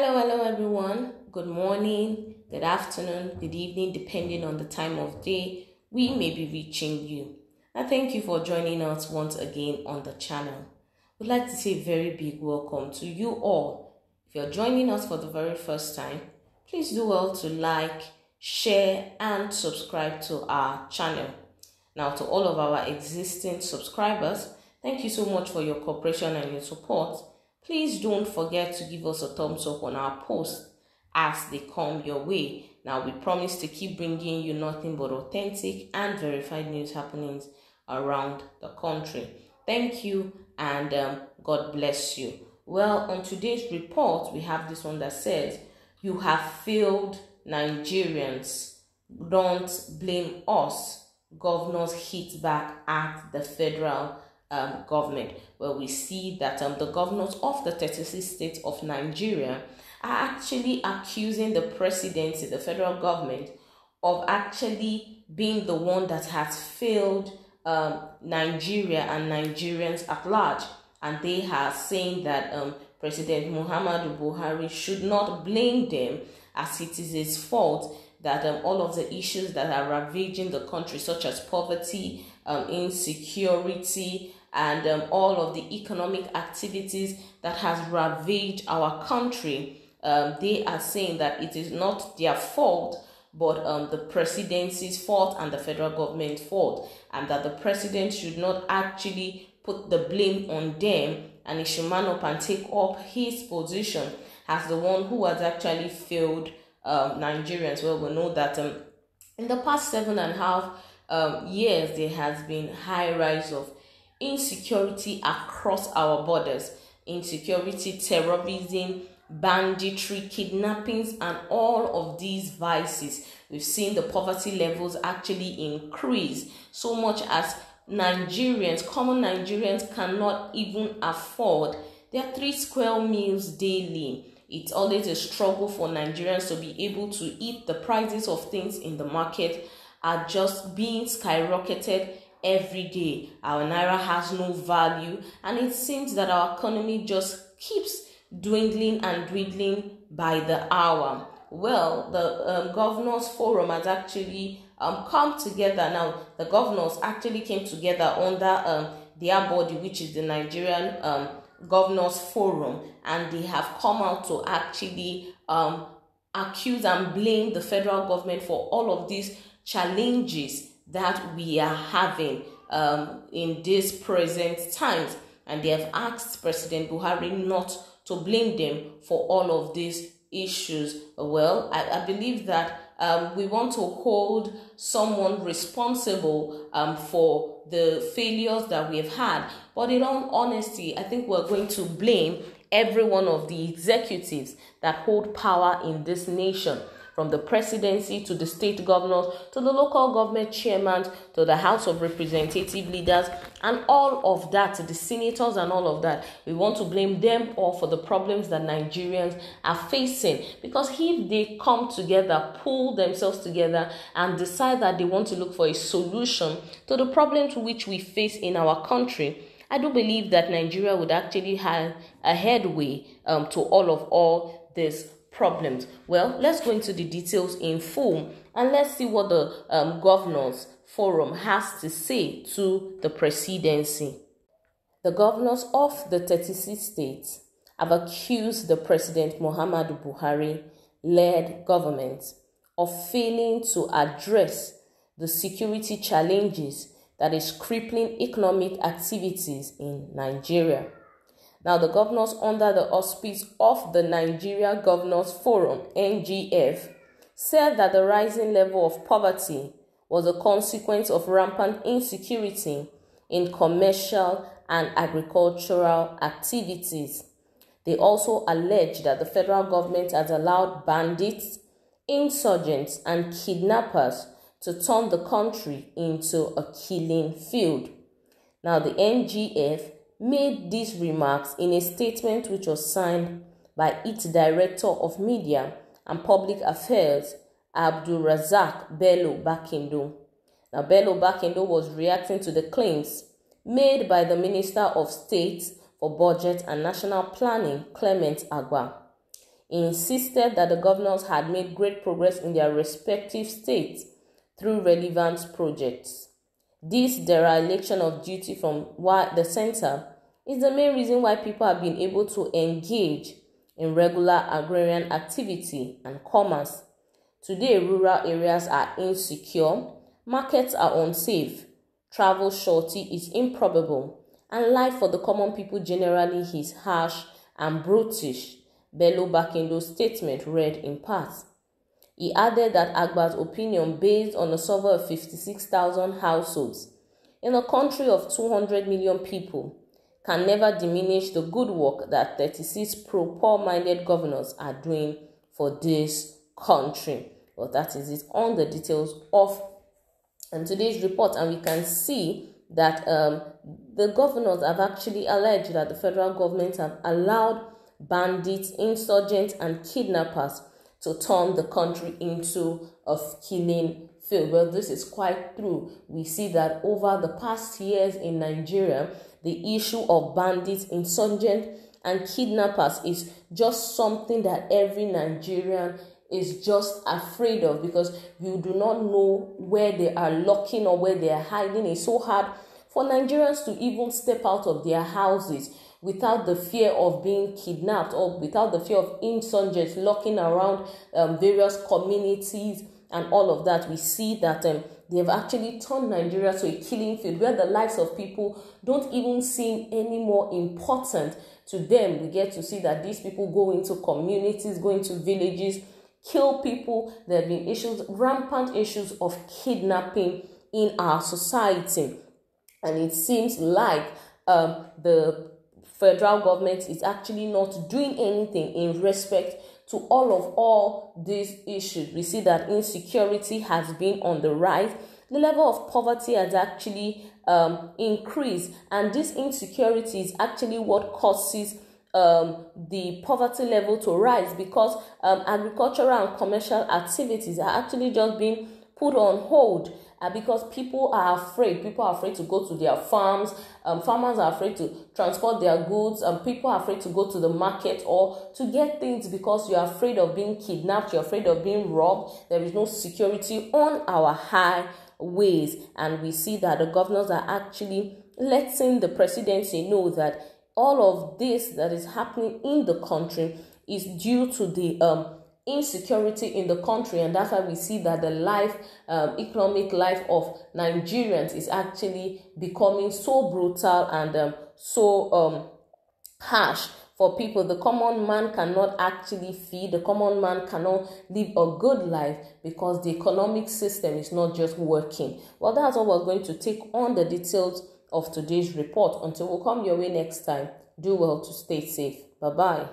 Hello everyone. Good morning, good afternoon, good evening, depending on the time of day we may be reaching you. And thank you for joining us once again on the channel. We'd like to say a very big welcome to you all. If you're joining us for the very first time, please do well to like, share, and subscribe to our channel. Now, to all of our existing subscribers, thank you so much for your cooperation and your support. Please don't forget to give us a thumbs up on our posts as they come your way. Now, we promise to keep bringing you nothing but authentic and verified news happenings around the country. Thank you and God bless you. Well, on today's report, we have this one that says, "You have failed Nigerians. Don't blame us. Governors hit back at the federal government." Where we see that the governors of the 36 states of Nigeria are actually accusing the presidency, the federal government, of actually being the one that has failed Nigeria and Nigerians at large. And they are saying that President Muhammadu Buhari should not blame them, as it is his fault that all of the issues that are ravaging the country, such as poverty, insecurity, and all of the economic activities that has ravaged our country, they are saying that it is not their fault, but the presidency's fault and the federal government's fault, and that the president should not actually put the blame on them, and he should man up and take up his position as the one who has actually failed Nigerians. Well, we know that in the past 7.5 years, there has been high rise of insecurity across our borders. Insecurity, terrorism, banditry, kidnappings, and all of these vices. We've seen the poverty levels actually increase so much as Nigerians, common Nigerians, cannot even afford their 3 square meals daily. It's always a struggle for Nigerians to be able to eat. The prices of things in the market are just being skyrocketed every day. Our naira has no value, and it seems that our economy just keeps dwindling and dwindling by the hour. Well, the Governors Forum has actually come together. Now, the governors actually came together under their body, which is the Nigerian Governors Forum, and they have come out to actually accuse and blame the federal government for all of these challenges that we are having in these present times. And they have asked President Buhari not to blame them for all of these issues. Well, I believe that we want to hold someone responsible for the failures that we've had. But in all honesty, I think we're going to blame every one of the executives that hold power in this nation, from the presidency to the state governors, to the local government chairmen, to the House of Representative leaders, and all of that, to the senators and all of that. We want to blame them all for the problems that Nigerians are facing. Because if they come together, pull themselves together, and decide that they want to look for a solution to the problems which we face in our country, I do believe that Nigeria would actually have a headway to all these problems. Well, let's go into the details in full, and let's see what the Governors Forum has to say to the presidency. The governors of the 36 states have accused the President Muhammadu Buhari-led government of failing to address the security challenges that is crippling economic activities in Nigeria. Now, the governors under the auspice of the Nigeria Governors Forum, NGF, said that the rising level of poverty was a consequence of rampant insecurity in commercial and agricultural activities. They also alleged that the federal government has allowed bandits, insurgents, and kidnappers to turn the country into a killing field. Now, the NGF made these remarks in a statement which was signed by its Director of Media and Public Affairs, Abdulrazak Bello Bakindo. Now, Bello Bakindo was reacting to the claims made by the Minister of State for Budget and National Planning, Clement Agba. He insisted that the governors had made great progress in their respective states through relevant projects. This dereliction of duty from the center is the main reason why people have been able to engage in regular agrarian activity and commerce. Today, rural areas are insecure, markets are unsafe, travel shortage is improbable, and life for the common people generally is harsh and brutish, Bello Bakindo's statement read in part. He added that Agba's opinion, based on a survey of 56,000 households in a country of 200 million people, can never diminish the good work that 36 pro-poor-minded governors are doing for this country. Well, that is it on the details of today's report, and we can see that the governors have actually alleged that the federal government have allowed bandits, insurgents, and kidnappers to turn the country into a killing field. Well, this is quite true. We see that over the past years in Nigeria, the issue of bandits, insurgents, and kidnappers is just something that every Nigerian is just afraid of, because you do not know where they are lurking or where they are hiding. It's so hard for Nigerians to even step out of their houses without the fear of being kidnapped or without the fear of insurgents lurking around various communities and all of that. We see that they've actually turned Nigeria to a killing field where the lives of people don't even seem any more important to them. We get to see that these people go into communities, go into villages, kill people. There have been rampant issues of kidnapping in our society. And it seems like the federal government is actually not doing anything in respect to all these issues. We see that insecurity has been on the rise. The level of poverty has actually increased, and this insecurity is actually what causes the poverty level to rise, because agricultural and commercial activities are actually just being put on hold because people are afraid. People are afraid to go to their farms. Farmers are afraid to transport their goods. People are afraid to go to the market or to get things because you're afraid of being kidnapped. You're afraid of being robbed. There is no security on our highways. And we see that the governors are actually letting the presidency know that all of this that is happening in the country is due to the insecurity in the country, and that's why we see that the economic life of Nigerians is actually becoming so brutal and so harsh for people. The common man cannot actually feed. The common man cannot live a good life because the economic system is not just working. Well, that's all we're going to take on the details of today's report. Until we come your way next time, do well to stay safe. Bye-bye.